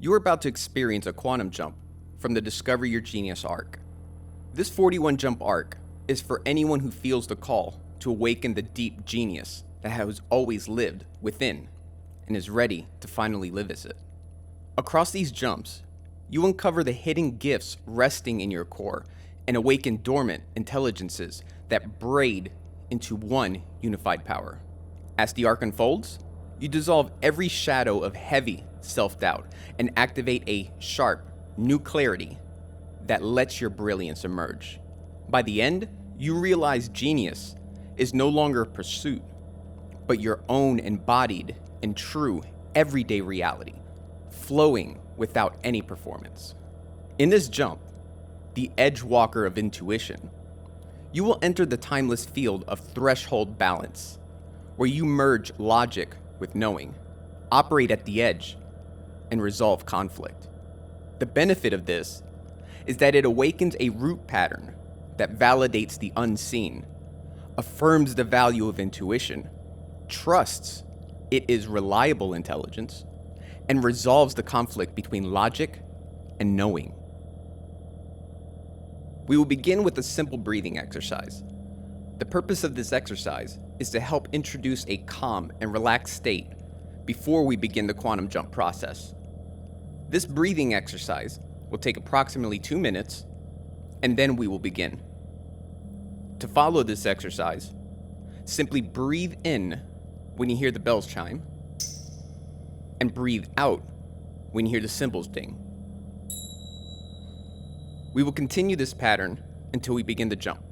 You are about to experience a quantum jump from the Discover Your Genius arc. This 41 jump arc is for anyone who feels the call to awaken the deep genius that has always lived within and is ready to finally live as it. Across these jumps, you uncover the hidden gifts resting in your core and awaken dormant intelligences that braid into one unified power. As the arc unfolds, you dissolve every shadow of heavy self-doubt and activate a sharp, new clarity that lets your brilliance emerge. By the end, you realize genius is no longer a pursuit, but your own embodied and true everyday reality, flowing without any performance. In this jump, the edge walker of intuition, you will enter the timeless field of threshold balance, where you merge logic with knowing, operate at the edge, and resolve conflict. The benefit of this is that it awakens a root pattern that validates the unseen, affirms the value of intuition, trusts it is reliable intelligence, and resolves the conflict between logic and knowing. We will begin with a simple breathing exercise. The purpose of this exercise is to help introduce a calm and relaxed state before we begin the quantum jump process. This breathing exercise will take approximately 2 minutes, and then we will begin. To follow this exercise, simply breathe in when you hear the bells chime, and breathe out when you hear the cymbals ding. We will continue this pattern until we begin the jump.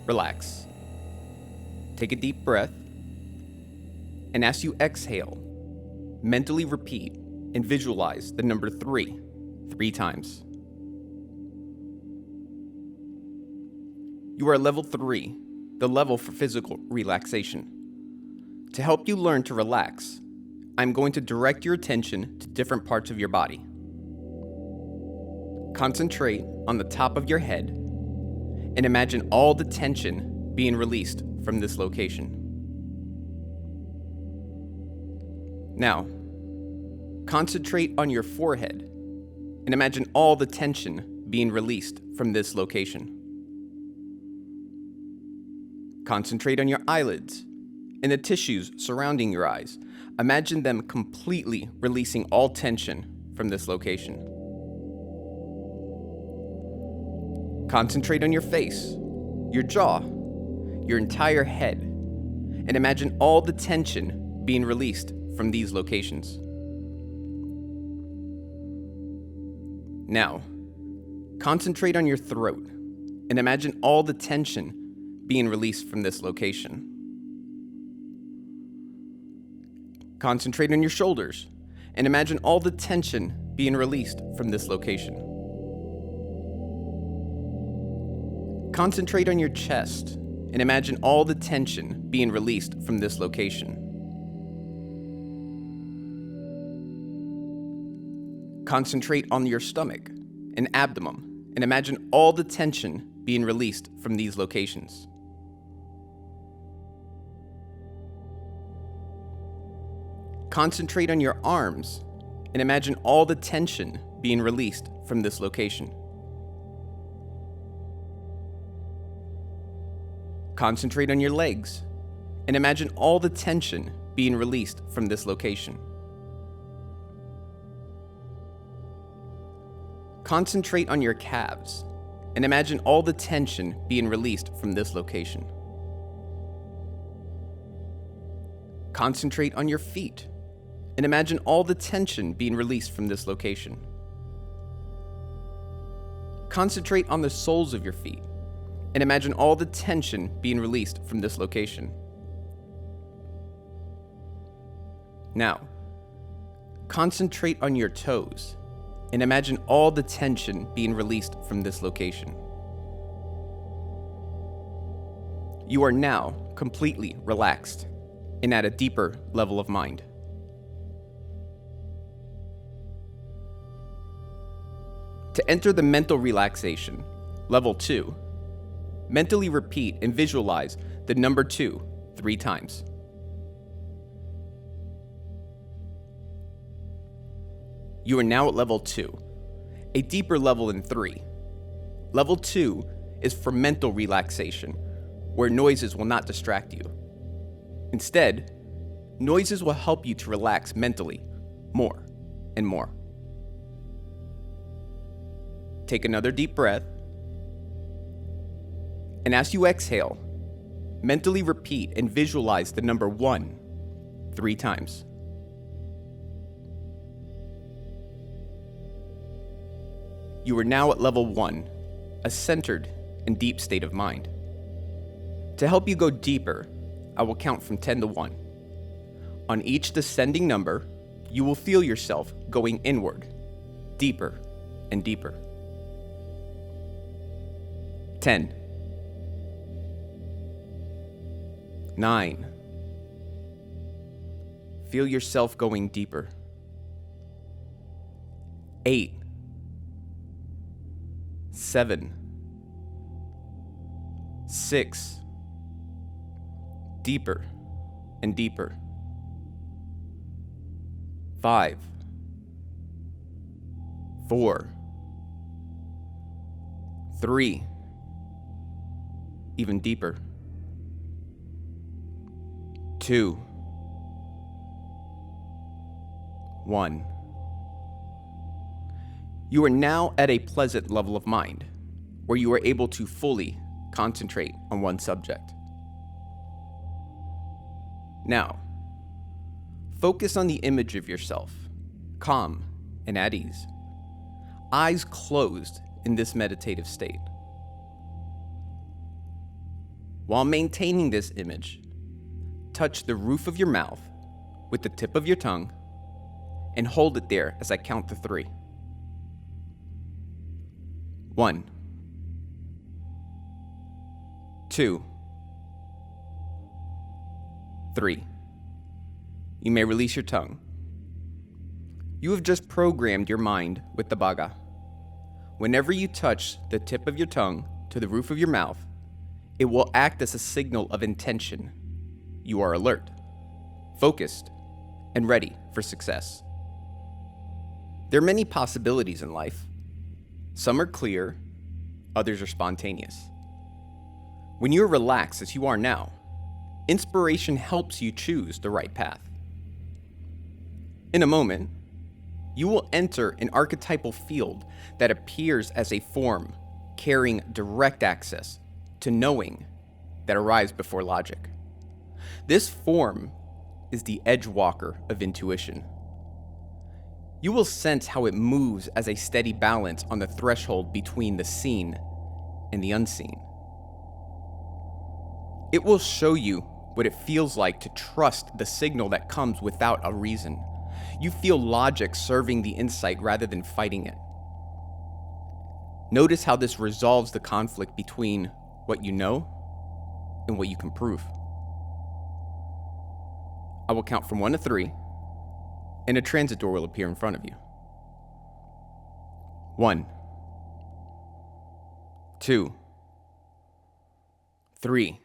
Relax. Take a deep breath, and as you exhale, mentally repeat and visualize the number 3 times. You are level 3, the level for physical relaxation. To help you learn to relax, I'm going to direct your attention to different parts of your body. Concentrate on the top of your head and imagine all the tension being released from this location. Now, concentrate on your forehead and imagine all the tension being released from this location. Concentrate on your eyelids In the tissues surrounding your eyes, imagine them completely releasing all tension from this location. Concentrate on your face, your jaw, your entire head, and imagine all the tension being released from these locations. Now, concentrate on your throat and imagine all the tension being released from this location. Concentrate on your shoulders and imagine all the tension being released from this location. Concentrate on your chest and imagine all the tension being released from this location. Concentrate on your stomach and abdomen and imagine all the tension being released from these locations. Concentrate on your arms and imagine all the tension being released from this location. Concentrate on your legs and imagine all the tension being released from this location. Concentrate on your calves and imagine all the tension being released from this location. Concentrate on your feet and imagine all the tension being released from this location. Concentrate on the soles of your feet and imagine all the tension being released from this location. Now, concentrate on your toes and imagine all the tension being released from this location. You are now completely relaxed and at a deeper level of mind. To enter the mental relaxation, level 2, mentally repeat and visualize the number 2 3 times. You are now at level 2, a deeper level than 3. Level 2 is for mental relaxation, where noises will not distract you. Instead, noises will help you to relax mentally more and more. Take another deep breath, and as you exhale, mentally repeat and visualize the number 1 3 times. You are now at level 1, a centered and deep state of mind. To help you go deeper, I will count from 10 to 1. On each descending number, you will feel yourself going inward, deeper and deeper. 10, 9, feel yourself going deeper. 8, 7, 6, deeper and deeper. 5, 4, 3, even deeper. 2, 1. You are now at a pleasant level of mind, where you are able to fully concentrate on one subject. Now, focus on the image of yourself, calm and at ease, eyes closed in this meditative state. While maintaining this image, touch the roof of your mouth with the tip of your tongue and hold it there as I count to 3. 1, 2, 3. You may release your tongue. You have just programmed your mind with the Bhaga. Whenever you touch the tip of your tongue to the roof of your mouth, it will act as a signal of intention. You are alert, focused, and ready for success. There are many possibilities in life. Some are clear, others are spontaneous. When you are relaxed as you are now, Inspiration helps you choose the right path. In a moment, you will enter an archetypal field that appears as a form carrying direct access to knowing that arrives before logic. This form is the edge walker of intuition. You will sense how it moves as a steady balance on the threshold between the seen and the unseen. It will show you what it feels like to trust the signal that comes without a reason. You feel logic serving the insight rather than fighting it. Notice how this resolves the conflict between what you know and what you can prove. I will count from 1 to 3, and a transit door will appear in front of you. 1, 2, 3.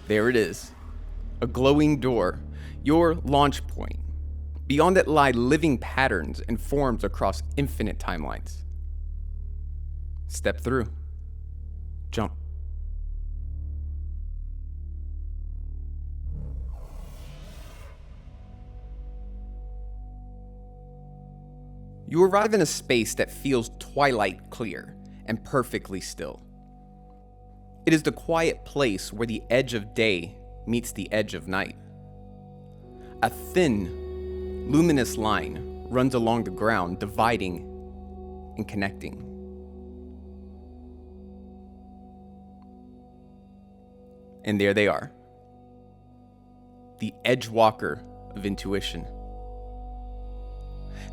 There it is. A glowing door, your launch point. Beyond it lie living patterns and forms across infinite timelines. Step through. Jump. You arrive in a space that feels twilight clear and perfectly still. It is the quiet place where the edge of day meets the edge of night. A thin, luminous line runs along the ground, dividing and connecting. And there they are, the edge walker of intuition.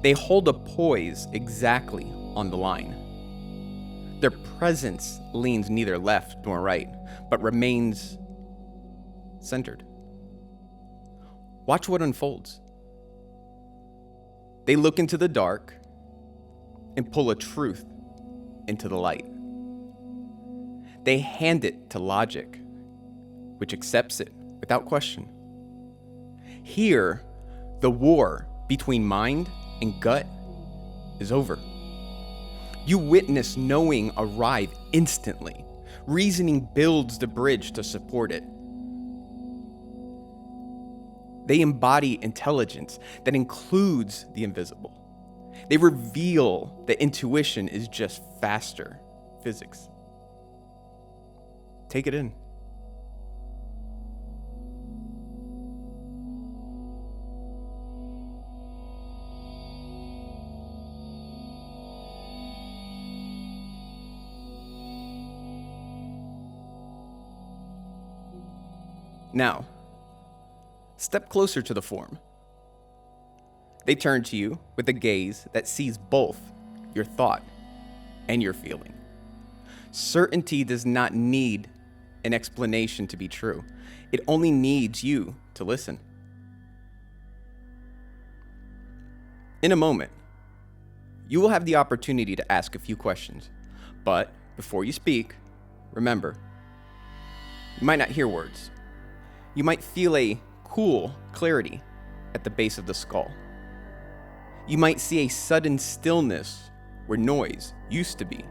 They hold a poise exactly on the line. Their presence leans neither left nor right, but remains centered. Watch what unfolds. They look into the dark and pull a truth into the light. They hand it to logic, which accepts it without question. Here, the war between mind and gut is over. You witness knowing arrive instantly. Reasoning builds the bridge to support it. They embody intelligence that includes the invisible. They reveal that intuition is just faster physics. Take it in. Now, step closer to the form. They turn to you with a gaze that sees both your thought and your feeling. Certainty does not need an explanation to be true. It only needs you to listen. In a moment, you will have the opportunity to ask a few questions. But before you speak, remember, you might not hear words. You might feel a cool clarity at the base of the skull. You might see a sudden stillness where noise used to be.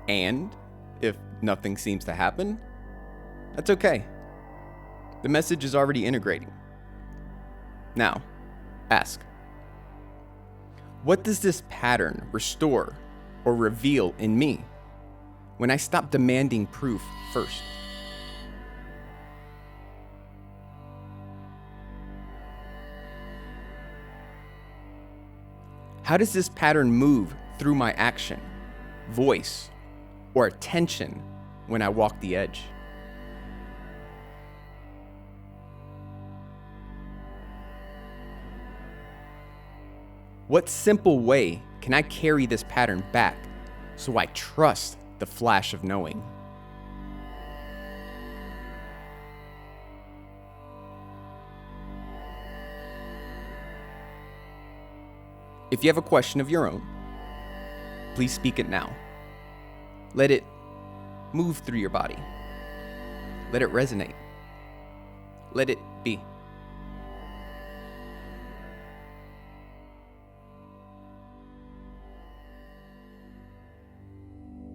And if nothing seems to happen, that's okay. The message is already integrating. Now, ask, what does this pattern restore or reveal in me when I stop demanding proof first? How does this pattern move through my action, voice, or attention when I walk the edge? What simple way can I carry this pattern back so I trust the flash of knowing? If you have a question of your own, please speak it now. Let it move through your body. Let it resonate. Let it be.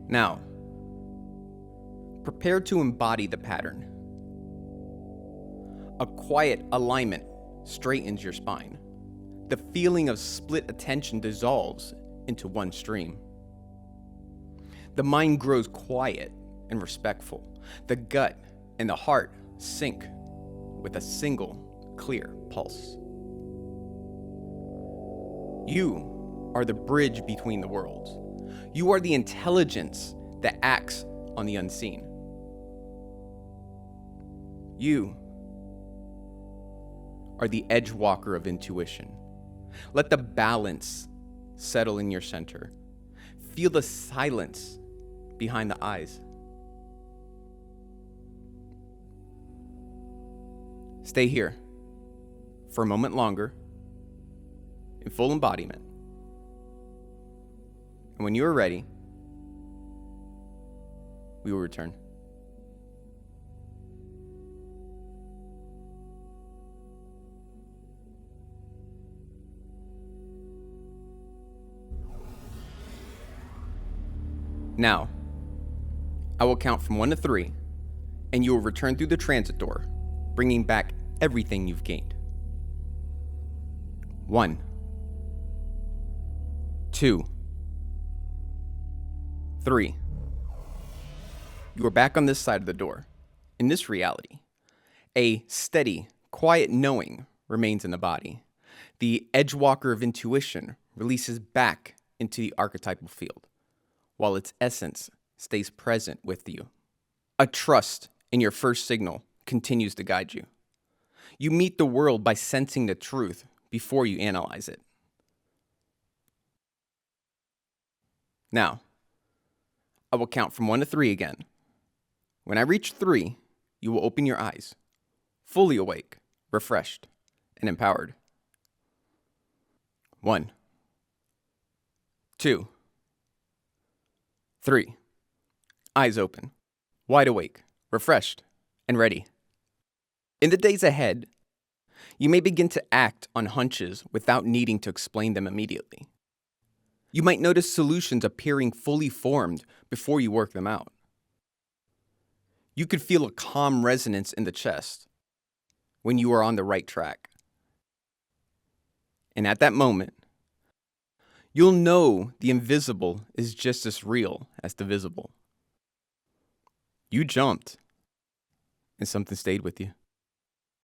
Now, prepare to embody the pattern. A quiet alignment straightens your spine. The feeling of split attention dissolves into one stream. The mind grows quiet and respectful. The gut and the heart sync with a single, clear pulse. You are the bridge between the worlds. You are the intelligence that acts on the unseen. You are the edge walker of intuition. Let the balance settle in your center. Feel the silence behind the eyes. Stay here for a moment longer in full embodiment. And when you are ready, we will return. Now, I will count from 1 to 3, and you will return through the transit door, bringing back everything you've gained. 1, 2, 3. You are back on this side of the door. In this reality, a steady, quiet knowing remains in the body. The edgewalker of intuition releases back into the archetypal field, while its essence stays present with you. A trust in your first signal continues to guide you. You meet the world by sensing the truth before you analyze it. Now, I will count from 1 to 3 again. When I reach 3, you will open your eyes, fully awake, refreshed, and empowered. 1, 2, 3. Eyes open, wide awake, refreshed, and ready. In the days ahead, you may begin to act on hunches without needing to explain them immediately. You might notice solutions appearing fully formed before you work them out. You could feel a calm resonance in the chest when you are on the right track. And at that moment, you'll know the invisible is just as real as the visible. You jumped, and something stayed with you.